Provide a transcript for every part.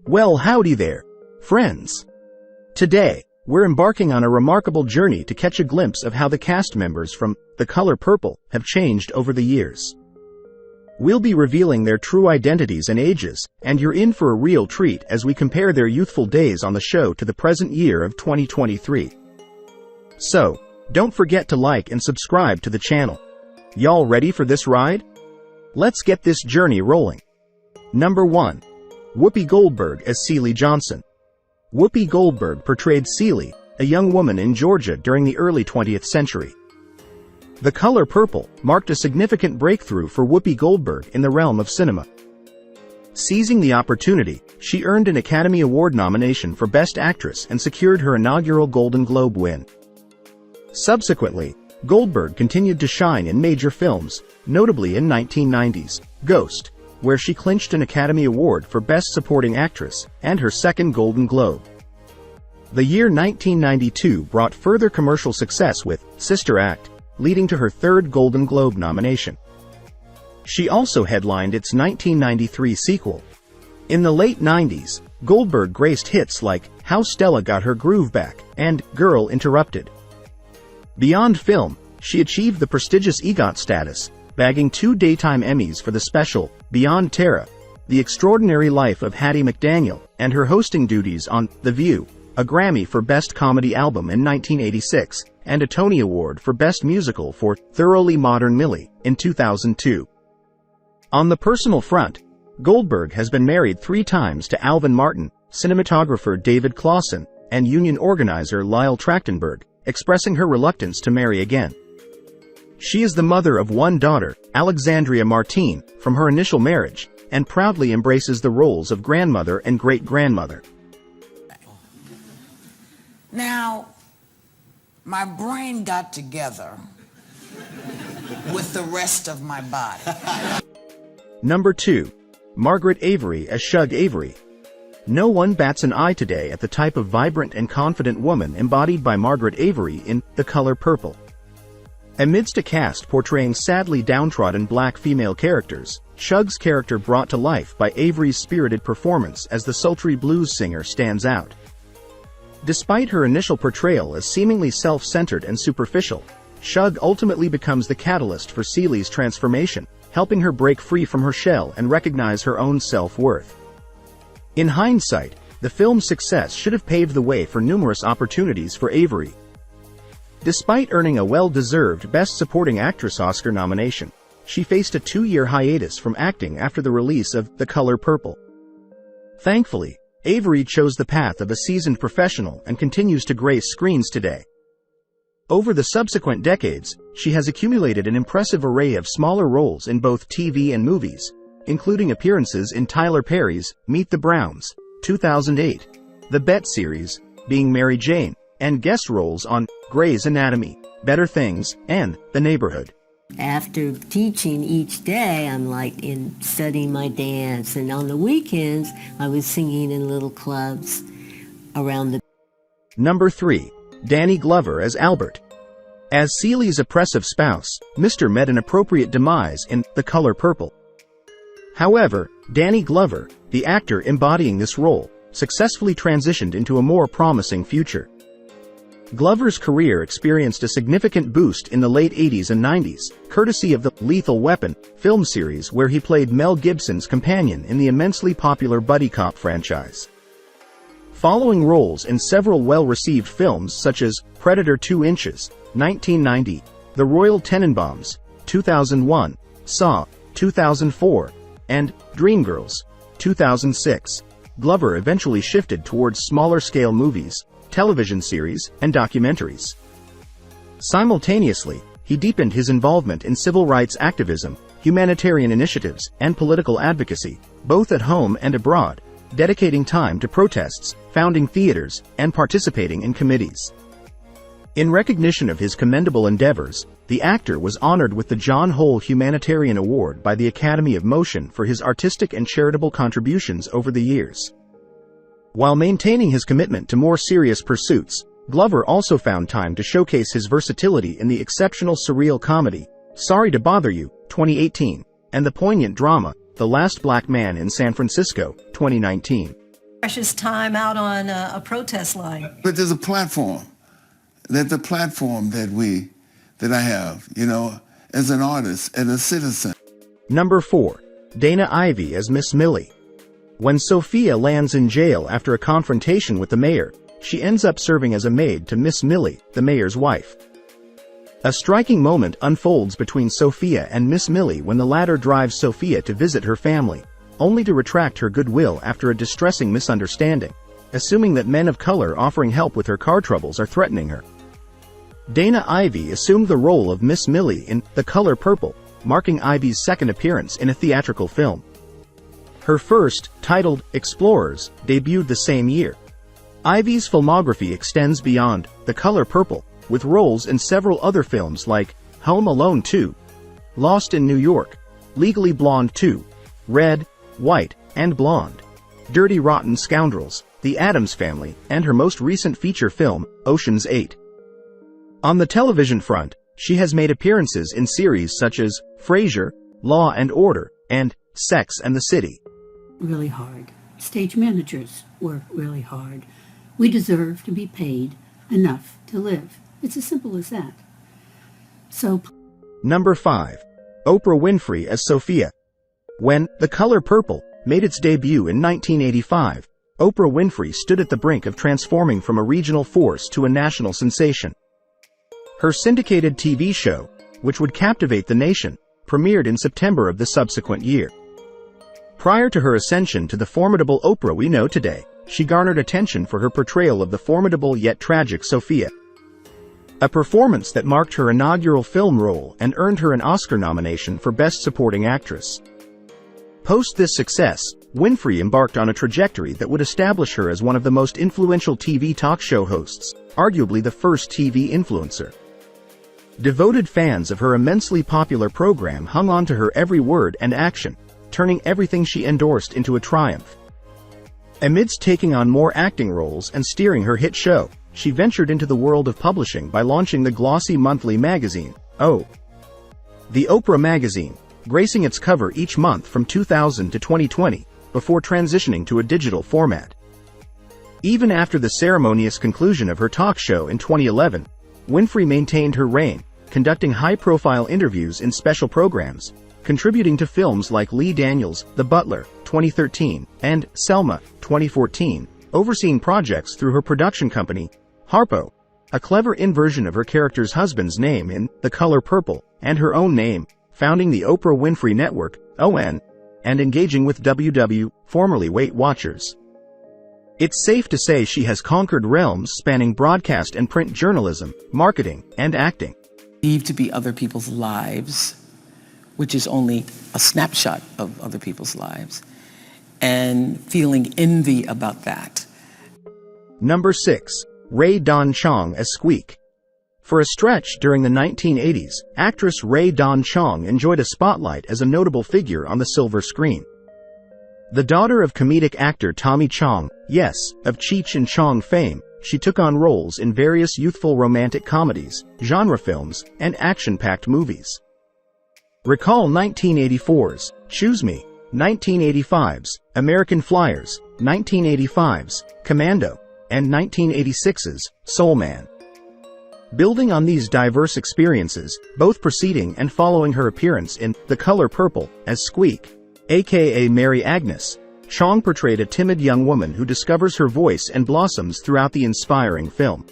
Well, howdy there, friends. Today, we're embarking on a remarkable journey to catch a glimpse of how the cast members from The Color Purple have changed over the years. We'll be revealing their true identities and ages, and you're in for a real treat as we compare their youthful days on the show to the present year of 2023. So, don't forget to like and subscribe to the channel. Y'all ready for this ride? Let's get this journey rolling. Number 1. Whoopi Goldberg as Celie Johnson. Whoopi Goldberg portrayed Celie, a young woman in Georgia during the early 20th century. The Color Purple marked a significant breakthrough for Whoopi Goldberg in the realm of cinema. Seizing the opportunity, she earned an Academy Award nomination for Best Actress and secured her inaugural Golden Globe win. Subsequently, Goldberg continued to shine in major films, notably in 1990's Ghost, where she clinched an Academy Award for Best Supporting Actress and her second Golden Globe. The year 1992 brought further commercial success with Sister Act, leading to her third Golden Globe nomination. She also headlined its 1993 sequel. In the late 90s, Goldberg graced hits like How Stella Got Her Groove Back and Girl Interrupted. Beyond film, she achieved the prestigious EGOT status, bagging 2 Daytime Emmys for the special Beyond Terra, The Extraordinary Life of Hattie McDaniel, and her hosting duties on The View, a Grammy for Best Comedy Album in 1986, and a Tony Award for Best Musical for Thoroughly Modern Millie in 2002. On the personal front, Goldberg has been married 3 times to Alvin Martin, cinematographer David Clawson, and union organizer Lyle Trachtenberg, expressing her reluctance to marry again. She is the mother of 1 daughter, Alexandria Martine, from her initial marriage, and proudly embraces the roles of grandmother and great-grandmother. Now, my brain got together with the rest of my body. Number 2. Margaret Avery as Shug Avery. No one bats an eye today at the type of vibrant and confident woman embodied by Margaret Avery in The Color Purple. Amidst a cast portraying sadly downtrodden black female characters, Shug's character brought to life by Avery's spirited performance as the sultry blues singer stands out. Despite her initial portrayal as seemingly self-centered and superficial, Shug ultimately becomes the catalyst for Celie's transformation, helping her break free from her shell and recognize her own self-worth. In hindsight, the film's success should have paved the way for numerous opportunities for Avery. Despite earning a well-deserved Best Supporting Actress Oscar nomination, she faced a 2-year hiatus from acting after the release of The Color Purple. Thankfully, Avery chose the path of a seasoned professional and continues to grace screens today. Over the subsequent decades, she has accumulated an impressive array of smaller roles in both TV and movies, including appearances in Tyler Perry's Meet the Browns, 2008, The Bet series, Being Mary Jane, and guest roles on Grey's Anatomy, Better Things, and The Neighborhood. After teaching each day, I'm studying my dance, and on the weekends, I was singing in little clubs around the... Number 3. Danny Glover as Albert. As Celie's oppressive spouse, Mr. met an appropriate demise in The Color Purple. However, Danny Glover, the actor embodying this role, successfully transitioned into a more promising future. Glover's career experienced a significant boost in the late 80s and 90s, courtesy of the Lethal Weapon film series where he played Mel Gibson's companion in the immensely popular buddy cop franchise. Following roles in several well-received films such as Predator 2 Inches, 1990, The Royal Tenenbaums, 2001, Saw, 2004, and Dreamgirls, 2006, Glover eventually shifted towards smaller-scale movies, television series, and documentaries. Simultaneously, he deepened his involvement in civil rights activism, humanitarian initiatives, and political advocacy, both at home and abroad, dedicating time to protests, founding theaters, and participating in committees. In recognition of his commendable endeavors, the actor was honored with the John Hole Humanitarian Award by the Academy of Motion for his artistic and charitable contributions over the years. While maintaining his commitment to more serious pursuits, Glover also found time to showcase his versatility in the exceptional surreal comedy, Sorry to Bother You, 2018, and the poignant drama, The Last Black Man in San Francisco, 2019. precious time out on a protest line. But there's a platform. There's a platform that I have, you know, as an artist and a citizen. Number 4. Dana Ivey as Miss Millie. When Sophia lands in jail after a confrontation with the mayor, she ends up serving as a maid to Miss Millie, the mayor's wife. A striking moment unfolds between Sophia and Miss Millie when the latter drives Sophia to visit her family, only to retract her goodwill after a distressing misunderstanding, assuming that men of color offering help with her car troubles are threatening her. Dana Ivey assumed the role of Miss Millie in The Color Purple, marking Ivey's second appearance in a theatrical film. Her first, titled Explorers, debuted the same year. Ivey's filmography extends beyond The Color Purple, with roles in several other films like Home Alone 2, Lost in New York, Legally Blonde 2, Red, White, and Blonde, Dirty Rotten Scoundrels, The Addams Family, and her most recent feature film, Ocean's 8. On the television front, she has made appearances in series such as Frasier, Law and Order, and Sex and the City. Really hard. Stage managers work really hard. We deserve to be paid enough to live. It's as simple as that. So. Number 5. Oprah Winfrey as Sophia. When The Color Purple made its debut in 1985, Oprah Winfrey stood at the brink of transforming from a regional force to a national sensation. Her syndicated TV show, which would captivate the nation, premiered in September of the subsequent year. Prior to her ascension to the formidable Oprah we know today, she garnered attention for her portrayal of the formidable yet tragic Sophia. A performance that marked her inaugural film role and earned her an Oscar nomination for Best Supporting Actress. Post this success, Winfrey embarked on a trajectory that would establish her as one of the most influential TV talk show hosts, arguably the first TV influencer. Devoted fans of her immensely popular program hung on to her every word and action, turning everything she endorsed into a triumph. Amidst taking on more acting roles and steering her hit show, she ventured into the world of publishing by launching the glossy monthly magazine, O. The Oprah magazine, gracing its cover each month from 2000 to 2020, before transitioning to a digital format. Even after the ceremonious conclusion of her talk show in 2011, Winfrey maintained her reign, conducting high-profile interviews in special programs, contributing to films like Lee Daniels' The Butler, 2013, and Selma, 2014, overseeing projects through her production company, Harpo, a clever inversion of her character's husband's name in The Color Purple, and her own name, founding the Oprah Winfrey Network, ON, and engaging with WW, formerly Weight Watchers. It's safe to say she has conquered realms spanning broadcast and print journalism, marketing, and acting. To be other people's lives, which is only a snapshot of other people's lives, and feeling envy about that. Number 6. Rae Dawn Chong as Squeak. For a stretch during the 1980s, actress Rae Dawn Chong enjoyed a spotlight as a notable figure on the silver screen. The daughter of comedic actor Tommy Chong, yes, of Cheech and Chong fame, she took on roles in various youthful romantic comedies, genre films, and action-packed movies. Recall 1984's Choose Me, 1985's American Flyers, 1985's Commando, and 1986's Soul Man. Building on these diverse experiences, both preceding and following her appearance in The Color Purple as Squeak, aka Mary Agnes, Chong portrayed a timid young woman who discovers her voice and blossoms throughout the inspiring film.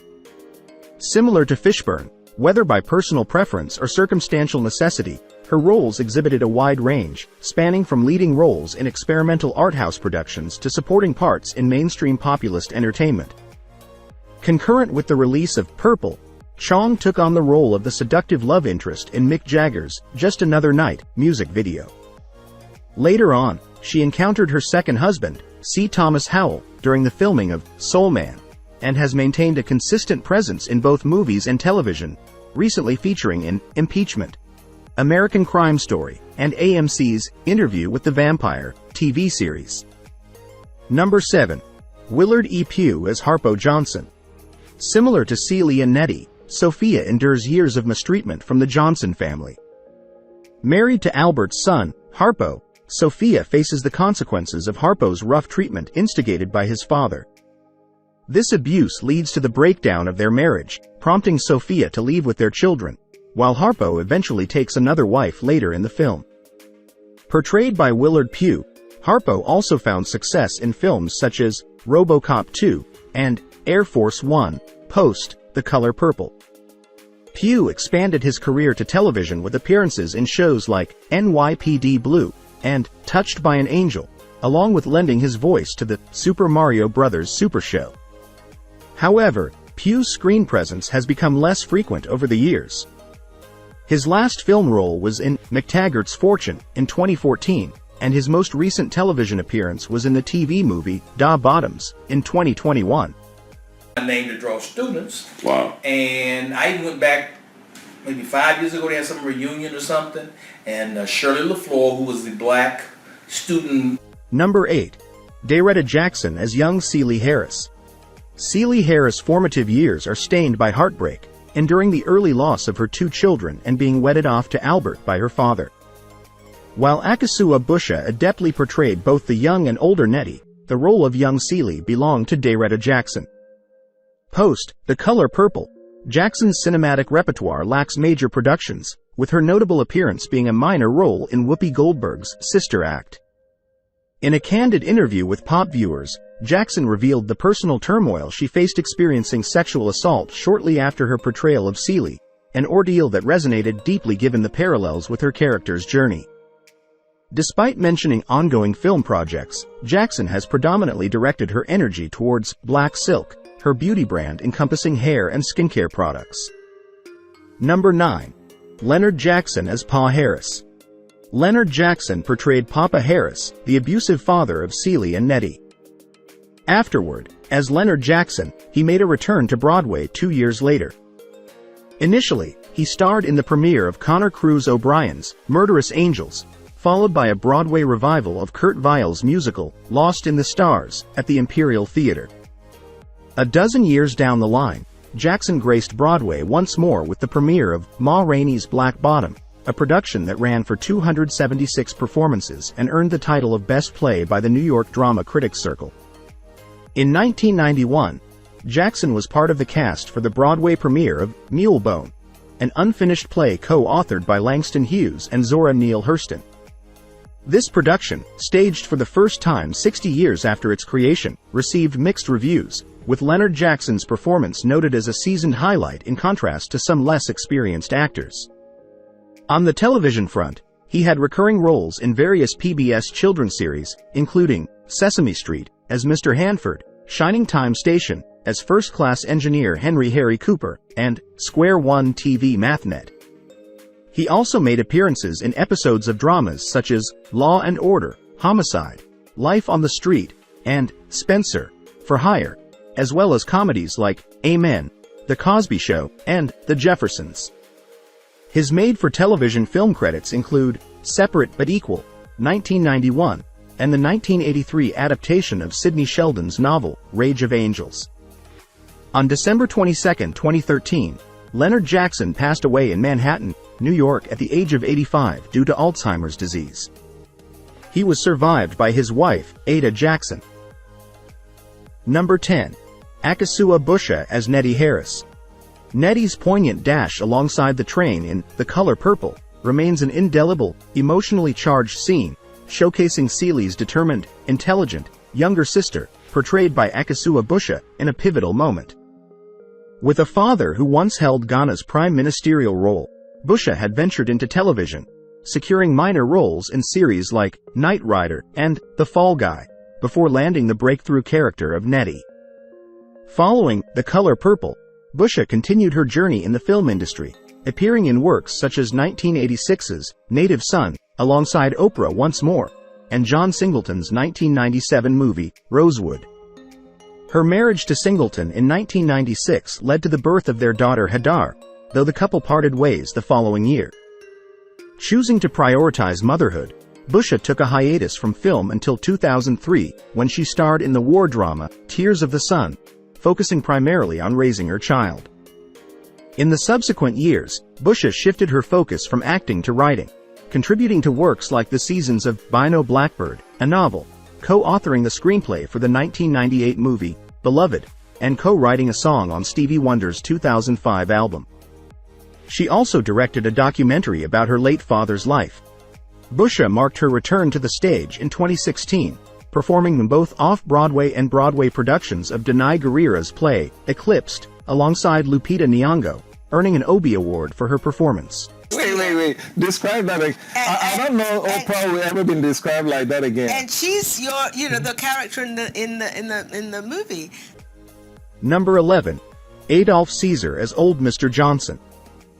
Similar to Fishburne, whether by personal preference or circumstantial necessity, her roles exhibited a wide range, spanning from leading roles in experimental art house productions to supporting parts in mainstream populist entertainment. Concurrent with the release of Purple, Chong took on the role of the seductive love interest in Mick Jagger's Just Another Night music video. Later on, she encountered her second husband, C. Thomas Howell, during the filming of Soul Man, and has maintained a consistent presence in both movies and television, recently featuring in Impeachment, American Crime Story, and AMC's Interview with the Vampire TV series. Number 7. Willard E. Pugh as Harpo Johnson. Similar to Celie and Nettie, Sophia endures years of mistreatment from the Johnson family. Married to Albert's son, Harpo, Sophia faces the consequences of Harpo's rough treatment instigated by his father. This abuse leads to the breakdown of their marriage, prompting Sophia to leave with their children, while Harpo eventually takes another wife later in the film. Portrayed by Willard Pugh, Harpo also found success in films such as RoboCop 2 and Air Force One, Post, The Color Purple. Pugh expanded his career to television with appearances in shows like NYPD Blue and Touched by an Angel, along with lending his voice to the Super Mario Bros. Super Show. However, Pugh's screen presence has become less frequent over the years. His last film role was in McTaggart's Fortune in 2014, and his most recent television appearance was in the TV movie Da Bottoms in 2021. I named to draw students. Wow. And I even went back maybe 5 years ago. They had some reunion or something. And Shirley LaFleur, who was the black student. Number 8. Dayretta Jackson as young Celie Harris. Celie Harris' formative years are stained by heartbreak, enduring the early loss of her 2 children and being wedded off to Albert by her father. While Akosua Busha adeptly portrayed both the young and older Nettie, the role of young Celie belonged to Dayretta Jackson. Post, The Color Purple, Jackson's cinematic repertoire lacks major productions, with her notable appearance being a minor role in Whoopi Goldberg's Sister Act. In a candid interview with Pop viewers, Jackson revealed the personal turmoil she faced experiencing sexual assault shortly after her portrayal of Celie, an ordeal that resonated deeply given the parallels with her character's journey. Despite mentioning ongoing film projects, Jackson has predominantly directed her energy towards Black Silk, her beauty brand encompassing hair and skincare products. Number 9. Leonard Jackson as Pa Harris. Leonard Jackson portrayed Papa Harris, the abusive father of Celie and Nettie. Afterward, as Leonard Jackson, he made a return to Broadway 2 years later. Initially, he starred in the premiere of Conor Cruz O'Brien's Murderous Angels, followed by a Broadway revival of Kurt Weill's musical, Lost in the Stars, at the Imperial Theater. A dozen years down the line, Jackson graced Broadway once more with the premiere of Ma Rainey's Black Bottom, a production that ran for 276 performances and earned the title of Best Play by the New York Drama Critics Circle. In 1991, Jackson was part of the cast for the Broadway premiere of Mulebone, an unfinished play co-authored by Langston Hughes and Zora Neale Hurston. This production, staged for the first time 60 years after its creation, received mixed reviews, with Leonard Jackson's performance noted as a seasoned highlight in contrast to some less experienced actors. On the television front, he had recurring roles in various PBS children's series, including Sesame Street as Mr. Hanford, Shining Time Station as first-class engineer Henry Harry Cooper, and Square One TV MathNet. He also made appearances in episodes of dramas such as Law and Order, Homicide, Life on the Street, and Spencer, for Hire, as well as comedies like Amen, The Cosby Show, and The Jeffersons. His made-for-television film credits include Separate but Equal, 1991, and the 1983 adaptation of Sidney Sheldon's novel, Rage of Angels. On December 22, 2013, Leonard Jackson passed away in Manhattan, New York at the age of 85 due to Alzheimer's disease. He was survived by his wife, Ada Jackson. Number 10. Akosua Busha as Nettie Harris. Nettie's poignant dash alongside the train in The Color Purple remains an indelible, emotionally charged scene, showcasing Celie's determined, intelligent, younger sister, portrayed by Akosua Busha in a pivotal moment. With a father who once held Ghana's prime ministerial role, Busha had ventured into television, securing minor roles in series like Knight Rider and The Fall Guy, before landing the breakthrough character of Nettie. Following The Color Purple, Busha continued her journey in the film industry, appearing in works such as 1986's Native Son, alongside Oprah once more, and John Singleton's 1997 movie, Rosewood. Her marriage to Singleton in 1996 led to the birth of their daughter Hadar, though the couple parted ways the following year. Choosing to prioritize motherhood, Busha took a hiatus from film until 2003, when she starred in the war drama, Tears of the Sun, focusing primarily on raising her child. In the subsequent years, Busha shifted her focus from acting to writing, contributing to works like The Seasons of Bino Blackbird, a novel, co-authoring the screenplay for the 1998 movie, Beloved, and co-writing a song on Stevie Wonder's 2005 album. She also directed a documentary about her late father's life. Busha marked her return to the stage in 2016, performing in both off-Broadway and Broadway productions of Danai Gurira's play, Eclipsed, alongside Lupita Nyong'o, earning an Obie Award for her performance. Wait. Describe that again. I don't know Oprah will ever been described like that again. And she's the character in the movie. Number 11. Adolph Caesar as Old Mr. Johnson.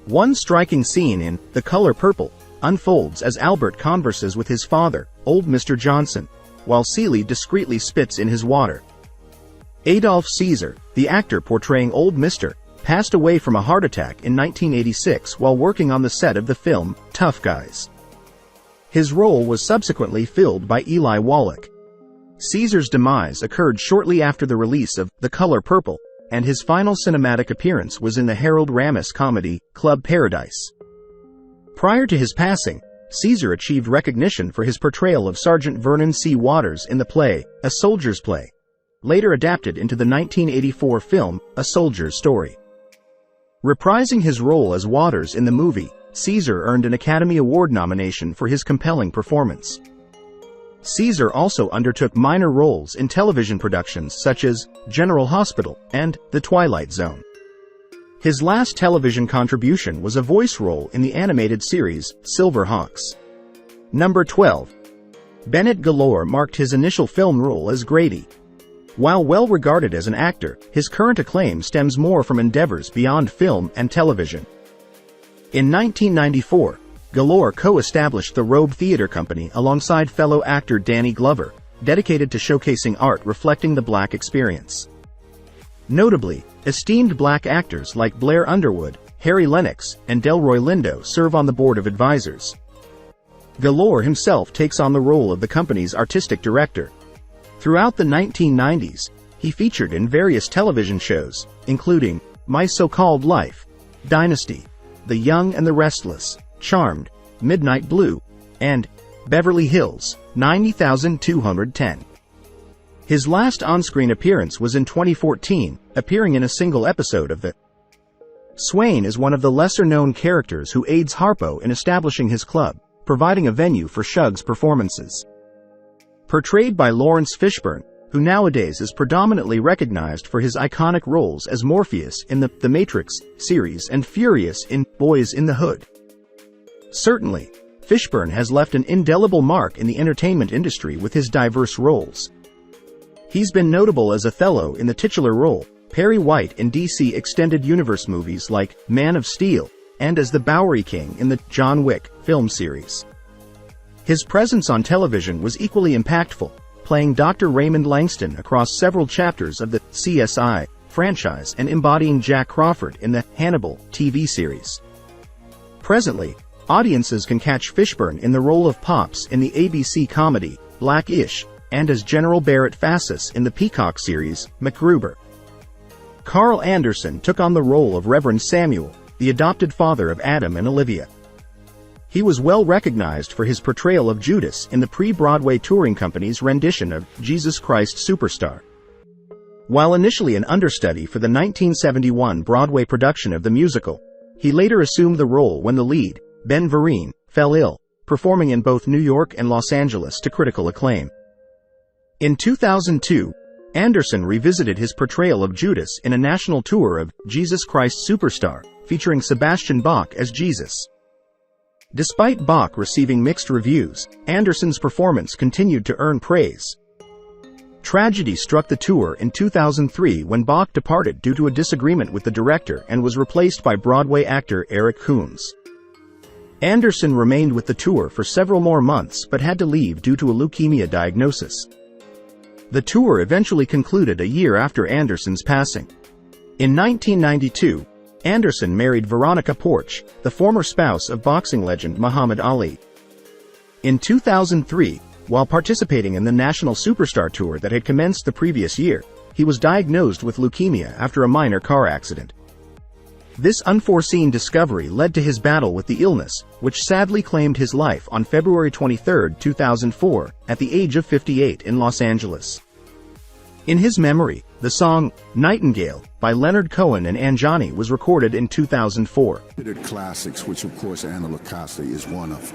One striking scene in The Color Purple unfolds as Albert converses with his father, Old Mr. Johnson, while Celie discreetly spits in his water. Adolph Caesar, the actor portraying Old Mr., passed away from a heart attack in 1986 while working on the set of the film, Tough Guys. His role was subsequently filled by Eli Wallach. Caesar's demise occurred shortly after the release of The Color Purple, and his final cinematic appearance was in the Harold Ramis comedy, Club Paradise. Prior to his passing, Caesar achieved recognition for his portrayal of Sergeant Vernon C. Waters in the play, A Soldier's Play, later adapted into the 1984 film, A Soldier's Story. Reprising his role as Waters in the movie, Caesar earned an Academy Award nomination for his compelling performance. Caesar also undertook minor roles in television productions such as General Hospital and The Twilight Zone. His last television contribution was a voice role in the animated series Silver Hawks. Number 12. Bennett Galore marked his initial film role as Grady. While well regarded as an actor, his current acclaim stems more from endeavors beyond film and television. In 1994, Galore co-established the Robe Theater Company alongside fellow actor Danny Glover, dedicated to showcasing art reflecting the Black experience. Notably, esteemed Black actors like Blair Underwood, Harry Lennox, and Delroy Lindo serve on the board of advisors. Galore himself takes on the role of the company's artistic director. Throughout the 1990s, he featured in various television shows, including My So-Called Life, Dynasty, The Young and the Restless, Charmed, Midnight Blue, and Beverly Hills, 90210. His last on-screen appearance was in 2014, appearing in a single episode of The Swain is one of the lesser-known characters who aids Harpo in establishing his club, providing a venue for Shug's performances. Portrayed by Lawrence Fishburne, who nowadays is predominantly recognized for his iconic roles as Morpheus in the Matrix series and Furious in Boys in the Hood. Certainly, Fishburne has left an indelible mark in the entertainment industry with his diverse roles. He's been notable as Othello in the titular role, Perry White in DC Extended Universe movies like Man of Steel, and as the Bowery King in the John Wick film series. His presence on television was equally impactful, playing Dr. Raymond Langston across several chapters of the CSI franchise and embodying Jack Crawford in the Hannibal TV series. Presently, audiences can catch Fishburne in the role of Pops in the ABC comedy Black-ish, and as General Barrett Fassis in the Peacock series MacGruber. Carl Anderson took on the role of Reverend Samuel, the adopted father of Adam and Olivia. He was well recognized for his portrayal of Judas in the pre-Broadway touring company's rendition of Jesus Christ Superstar. While initially an understudy for the 1971 Broadway production of the musical, he later assumed the role when the lead, Ben Vereen, fell ill, performing in both New York and Los Angeles to critical acclaim. In 2002, Anderson revisited his portrayal of Judas in a national tour of Jesus Christ Superstar, featuring Sebastian Bach as Jesus. Despite Bach receiving mixed reviews, Anderson's performance continued to earn praise. Tragedy struck the tour in 2003 when Bach departed due to a disagreement with the director and was replaced by Broadway actor Eric Coons. Anderson remained with the tour for several more months but had to leave due to a leukemia diagnosis. The tour eventually concluded a year after Anderson's passing. In 1992, Anderson married Veronica Porch, the former spouse of boxing legend Muhammad Ali. In 2003, while participating in the National Superstar Tour that had commenced the previous year, he was diagnosed with leukemia after a minor car accident. This unforeseen discovery led to his battle with the illness, which sadly claimed his life on February 23, 2004, at the age of 58 in Los Angeles. In his memory, the song Nightingale by Leonard Cohen and Anjani was recorded in 2004. Classics, which of course Anna Lacosta is one of.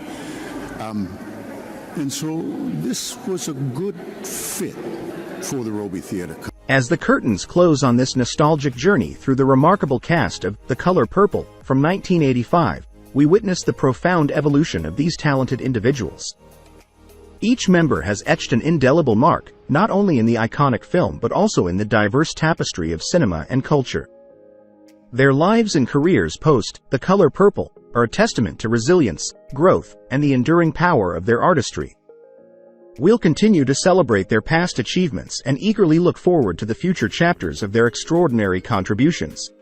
And so this was a good fit for the Roby Theater. As the curtains close on this nostalgic journey through the remarkable cast of The Color Purple from 1985, we witness the profound evolution of these talented individuals. Each member has etched an indelible mark, not only in the iconic film but also in the diverse tapestry of cinema and culture. Their lives and careers post The Color Purple are a testament to resilience, growth, and the enduring power of their artistry. We'll continue to celebrate their past achievements and eagerly look forward to the future chapters of their extraordinary contributions.